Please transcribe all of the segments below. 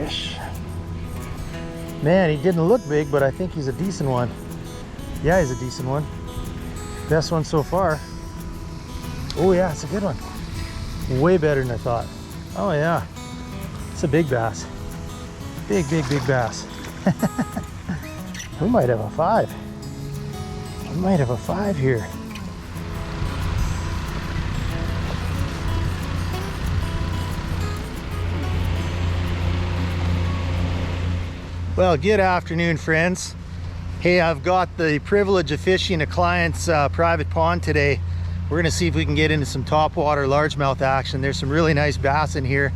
fish. Man, he didn't look big, but I think he's a decent one. Yeah, he's a decent one. Best one so far. Oh yeah, it's a good one. Way better than I thought. Oh yeah, it's a big bass. Big bass. We might have a 5. We might have a 5 here. Well, good afternoon, friends. Hey, I've got the privilege of fishing a client's private pond today. We're gonna see if we can get into some topwater largemouth action. There's some really nice bass in here.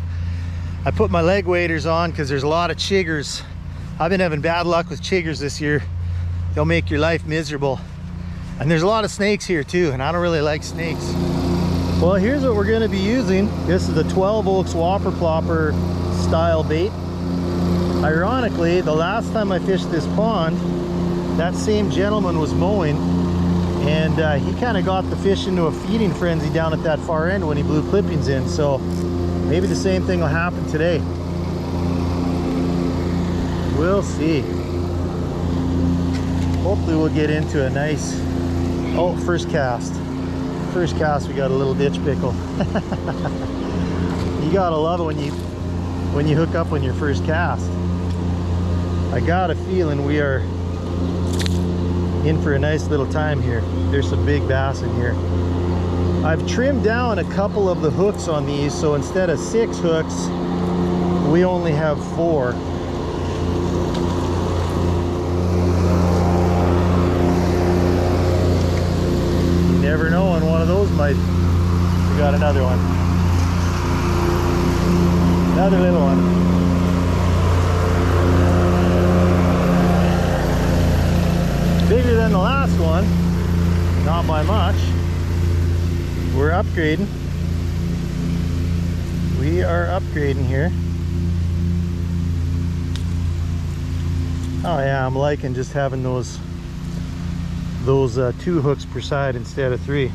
I put my leg waders on because there's a lot of chiggers. I've been having bad luck with chiggers this year. They'll make your life miserable. And there's a lot of snakes here too, and I don't really like snakes. Well, here's what we're gonna be using. This is the 12 Oaks Whopper Plopper style bait. Ironically, the last time I fished this pond, that same gentleman was mowing, and he kind of got the fish into a feeding frenzy down at that far end when he blew clippings in. So maybe the same thing will happen today. We'll see. Hopefully we'll get into a nice, oh, first cast. First cast, we got a little ditch pickle. You gotta love it when you hook up on your first cast. I got a feeling we are in for a nice little time here. There's some big bass in here. I've trimmed down a couple of the hooks on these, so instead of 6 hooks, we only have 4. You never know when one of those might. We got another one. Another little one. Bigger than the last one, not by much. We're upgrading. We are upgrading here. Oh yeah, I'm liking just having those 2 hooks per side instead of 3.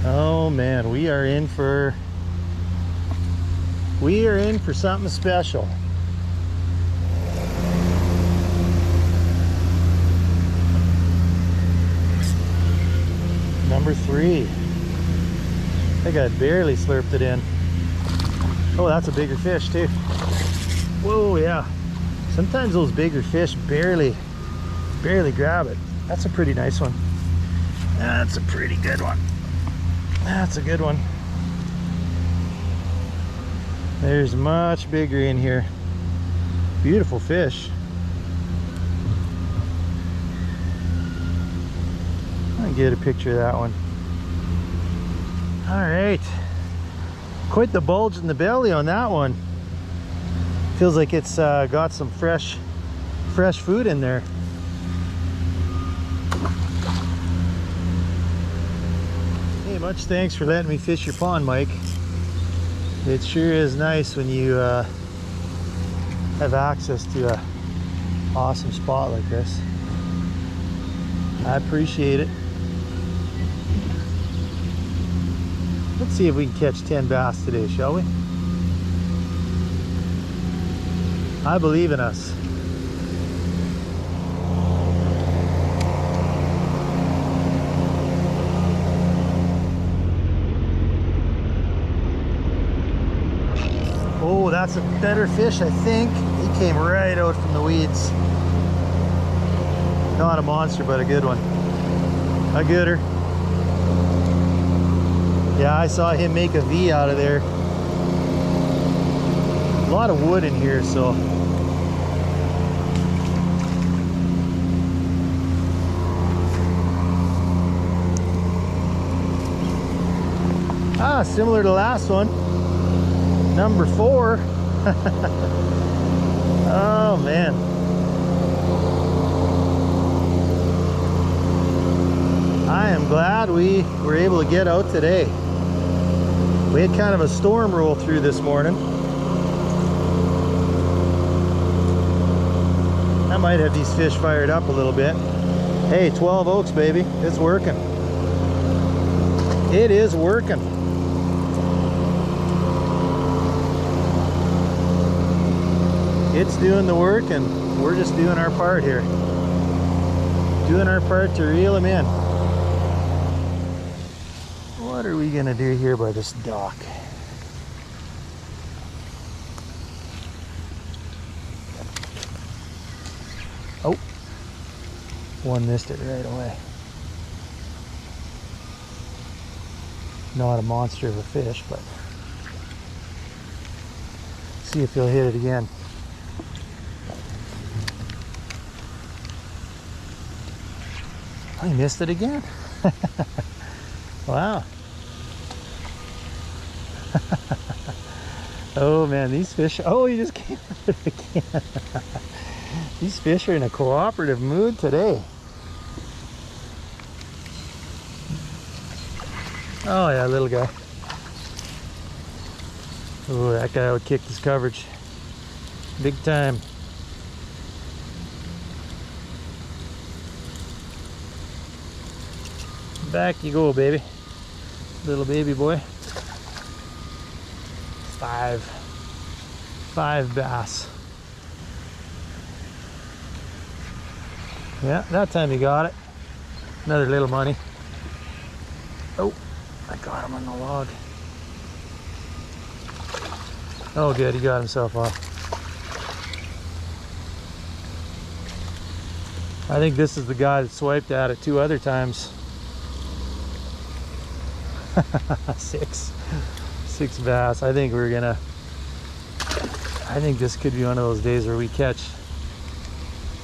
Oh man, we are in for something special. Number 3. I think I barely slurped it in. Oh, that's a bigger fish too. Whoa, yeah. Sometimes those bigger fish barely grab it. That's a pretty nice one. That's a pretty good one. That's a good one. There's much bigger in here. Beautiful fish. I'll get a picture of that one. All right. Quite the bulge in the belly on that one. Feels like it's got some fresh food in there. Hey, much thanks for letting me fish your pond, Mike. It sure is nice when you have access to an awesome spot like this. I appreciate it. Let's see if we can catch 10 bass today, shall we? I believe in us. Oh, that's a better fish, I think. He came right out from the weeds. Not a monster, but a good one. A gooder. Yeah, I saw him make a V out of there. A lot of wood in here, so. Ah, similar to the last one. Number 4. Oh man. I am glad we were able to get out today. We had kind of a storm roll through this morning. I might have these fish fired up a little bit. Hey, 12 Oaks, baby. It's working. It is working. It's doing the work and we're just doing our part here. Doing our part to reel them in. What are we gonna do here by this dock? Oh, one missed it right away. Not a monster of a fish, but see if he'll hit it again. Oh, he missed it again. Wow. Oh man, these fish, oh, he just came at it again. These fish are in a cooperative mood today. Oh yeah, little guy. Oh, that guy would kick his coverage big time. Back you go, baby. Little baby boy. Five bass. Yeah, that time he got it. Another little money. Oh, I got him on the log. Oh good, he got himself off. I think this is the guy that swiped at it 2 other times. Six bass. I think this could be one of those days where we catch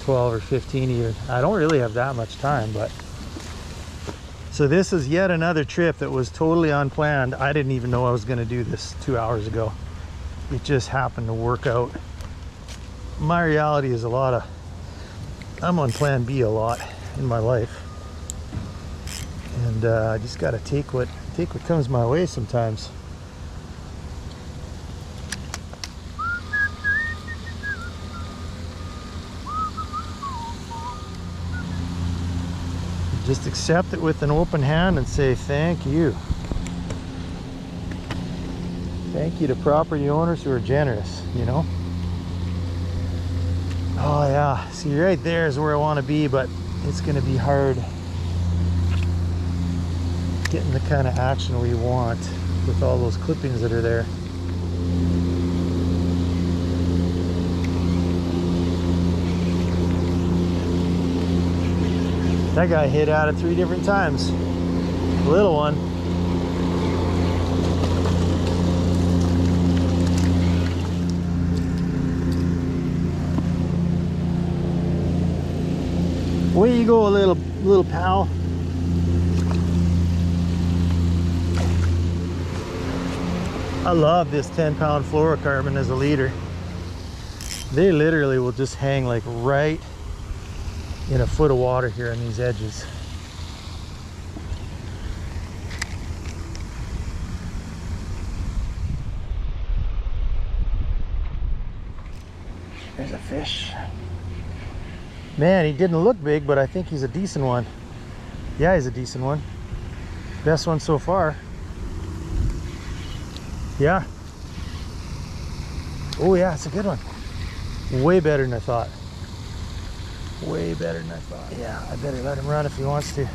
12 or 15 even. I don't really have that much time, but so this is yet another trip that was totally unplanned. I didn't even know I was going to do this 2 hours ago. It just happened to work out. My reality is I'm on plan B a lot in my life, and I just got to take what comes my way sometimes. Just accept it with an open hand and say thank you. Thank you to property owners who are generous, you know? Oh yeah, see right there is where I want to be, but it's going to be hard getting the kind of action we want with all those clippings that are there. That guy hit at it 3 different times. The little one. Away you go, little pal. I love this 10-pound fluorocarbon as a leader. They literally will just hang like right in a foot of water here on these edges. There's a fish. Man, he didn't look big, but I think he's a decent one. Yeah, he's a decent one. Best one so far. Yeah. Oh yeah, it's a good one. Way better than I thought. Way better than I thought. Yeah, I better let him run if he wants to.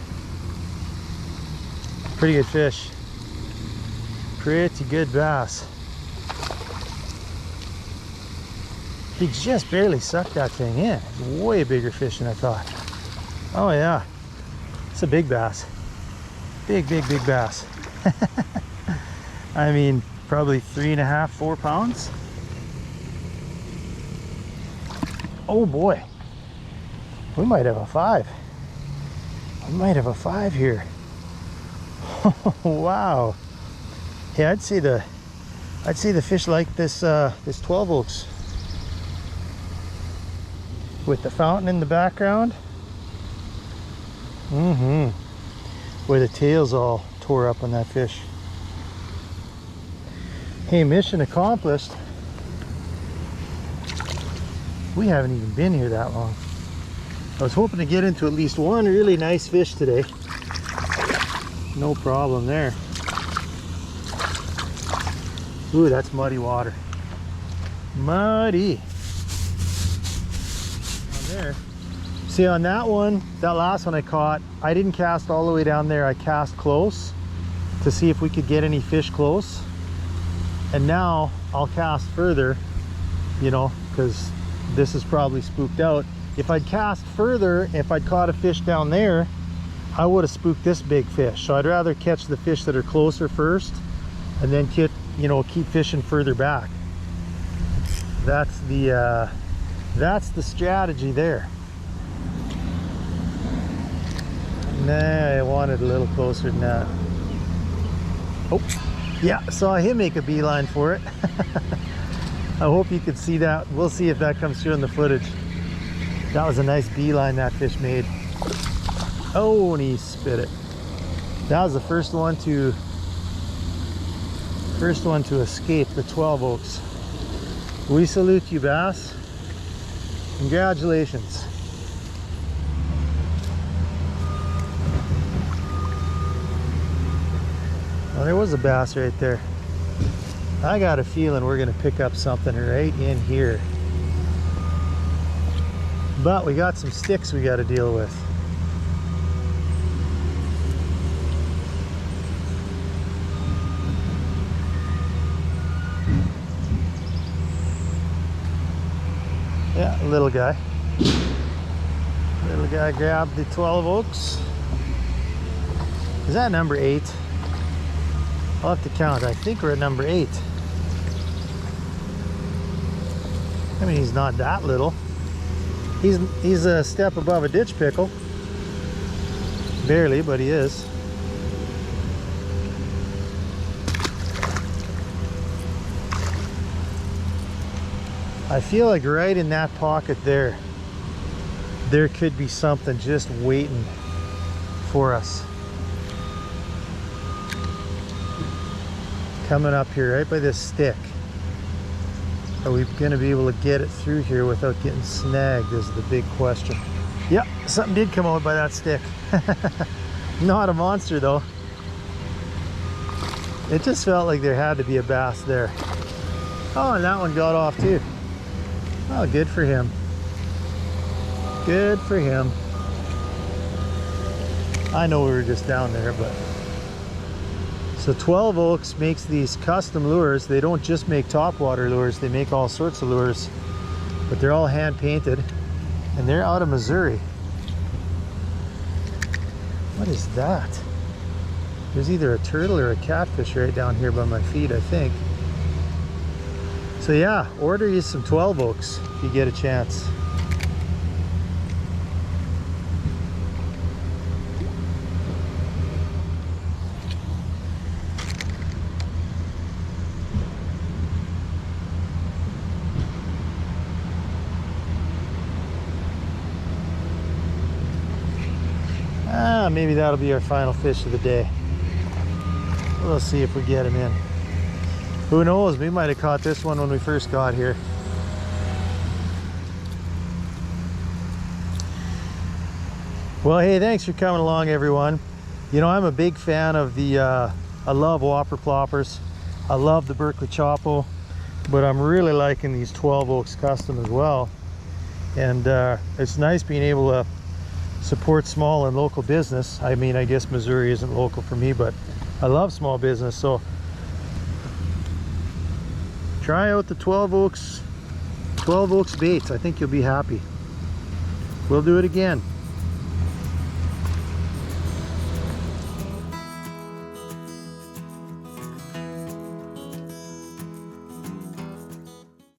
Pretty good fish. Pretty good bass. He just barely sucked that thing in. It's a way bigger fish than I thought. Oh yeah. It's a big bass. Big bass. I mean, probably 3.5, 4 pounds. Oh boy. We might have a 5. We might have a 5 here. Wow. Hey, I'd say the fish like this 12 oaks with the fountain in the background. Where the tail's all tore up on that fish. Hey, mission accomplished. We haven't even been here that long. I was hoping to get into at least one really nice fish today. No problem there. Ooh, that's muddy water. Muddy. there. See, on that one, that last one I caught, I didn't cast all the way down there. I cast close to see if we could get any fish close. And now I'll cast further, you know, because this is probably spooked out. If I'd cast further, if I'd caught a fish down there, I would have spooked this big fish. So I'd rather catch the fish that are closer first and then keep, you know, keep fishing further back. That's the strategy there. Nah, I wanted a little closer than that. Oh, yeah, saw him make a beeline for it. I hope you could see that. We'll see if that comes through in the footage. That was a nice beeline that fish made. Oh, and he spit it. That was the first one to escape the 12 Oaks. We salute you, bass. Congratulations. Well, there was a bass right there. I got a feeling we're gonna pick up something right in here. But we got some sticks we got to deal with. Yeah, little guy. Little guy grabbed the 12 Oaks. Is that number 8? I'll have to count. I think we're at number 8. I mean, he's not that little. He's a step above a ditch pickle. Barely, but he is. I feel like right in that pocket there could be something just waiting for us. Coming up here, right by this stick. Are we going to be able to get it through here without getting snagged is the big question. Yep, something did come out by that stick. Not a monster though. It just felt like there had to be a bass there. Oh, and that one got off too. Oh, good for him. Good for him. I know we were just down there, but... So 12 Oaks makes these custom lures. They don't just make topwater lures, they make all sorts of lures, but they're all hand painted and they're out of Missouri. What is that? There's either a turtle or a catfish right down here by my feet, I think. So yeah, order you some 12 Oaks if you get a chance. Maybe that'll be our final fish of the day. We'll see if we get him in. Who knows, we might have caught this one when we first got here. Well, hey, thanks for coming along, everyone. You know, I'm a big fan of the, I love whopper ploppers. I love the Berkeley Chopo, but I'm really liking these 12 Oaks Custom as well. And it's nice being able to support small and local business. I mean, I guess Missouri isn't local for me, but I love small business. So try out the 12 Oaks baits. I think you'll be happy. We'll do it again.